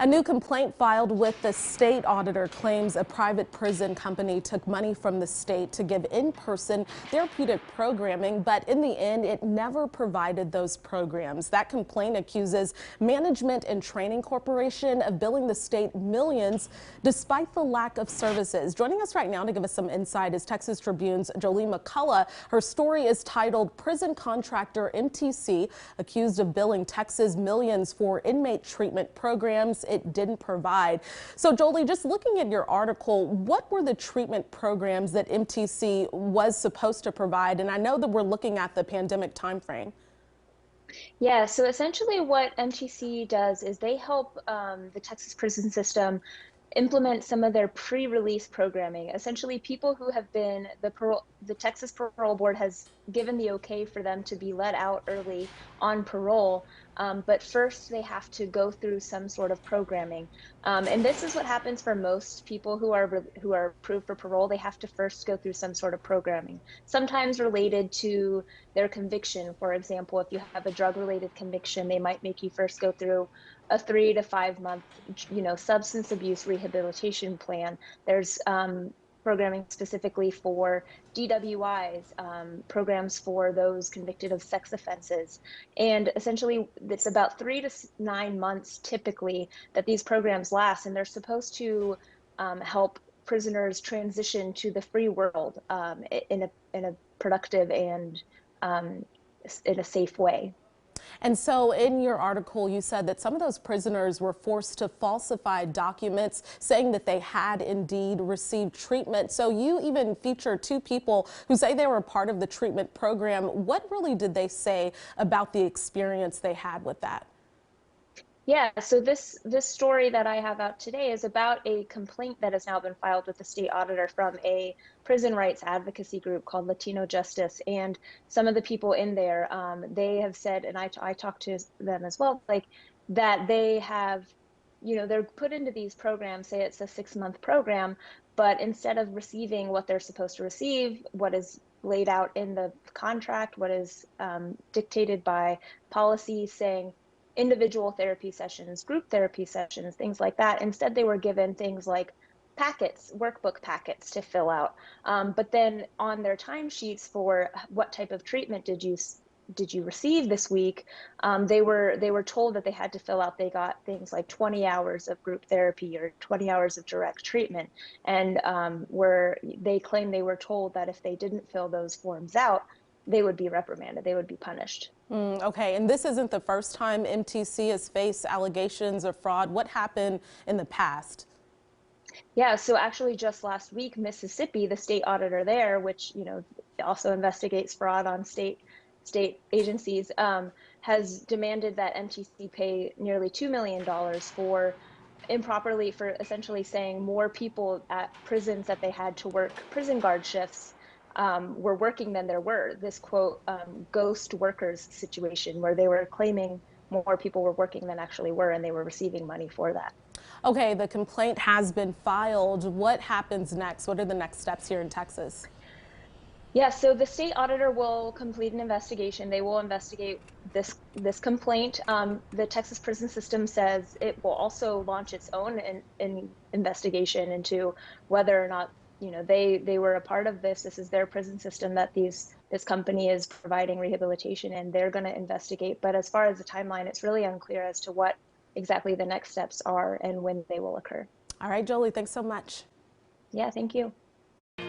A new complaint filed with the state auditor claims a private prison company took money from the state to give in-person therapeutic programming, but in the end, it never provided those programs. That complaint accuses Management and Training Corporation of billing the state millions despite the lack of services. Joining us right now to give us some insight is Texas Tribune's Jolie McCullough. Her story is titled "Prison Contractor MTC Accused of Billing Texas Millions for Inmate Treatment Programs it didn't provide." So Jolie, just looking at your article, what were the treatment programs that MTC was supposed to provide? And I know that we're looking at the pandemic timeframe. Yeah, so essentially what MTC does is they help the Texas prison system implement some of their pre-release programming. Essentially, people who have been the Texas Parole Board has given the okay for them to be let out early on parole, but first they have to go through some sort of programming. And this is what happens for most people who are approved for parole. They have to first go through some sort of programming, sometimes related to their conviction. For example, if you have a drug-related conviction, they might make you first go through a 3 to 5 month, substance abuse rehabilitation plan. There's programming specifically for DWIs, programs for those convicted of sex offenses. And essentially, it's about 3 to 9 months typically that these programs last, and they're supposed to help prisoners transition to the free world in a productive and in a safe way. And so in your article, you said that some of those prisoners were forced to falsify documents saying that they had indeed received treatment. So you even feature two people who say they were a part of the treatment program. What really did they say about the experience they had with that? Yeah, so this story that I have out today is about a complaint that has now been filed with the state auditor from a prison rights advocacy group called Latino Justice. And some of the people in there, they have said, and I talked to them as well, like that they have, they're put into these programs, say it's a 6-month program, but instead of receiving what they're supposed to receive, what is laid out in the contract, what is dictated by policy saying individual therapy sessions, group therapy sessions, things like that. Instead, they were given things like packets, workbook packets to fill out. But then on their timesheets for what type of treatment did you receive this week, they were told that they had to fill out. They got things like 20 hours of group therapy or 20 hours of direct treatment, and they claim they were told that if they didn't fill those forms out, they would be reprimanded, they would be punished. Okay, and this isn't the first time MTC has faced allegations of fraud. What happened in the past? Yeah, so actually just last week, Mississippi, the state auditor there, which, also investigates fraud on state agencies, has demanded that MTC pay nearly $2 million for essentially saying more people at prisons that they had to work prison guard shifts were working than there were. This quote, ghost workers situation, where they were claiming more people were working than actually were, and they were receiving money for that. Okay, the complaint has been filed. What happens next? What are the next steps here in Texas? Yeah, so the state auditor will complete an investigation. They will investigate this complaint. The Texas prison system says it will also launch its own investigation into whether or not they were a part of this. This is their prison system that this company is providing rehabilitation, and they're going to investigate. But as far as the timeline, it's really unclear as to what exactly the next steps are and when they will occur. All right, Jolie, thanks so much. Yeah, thank you.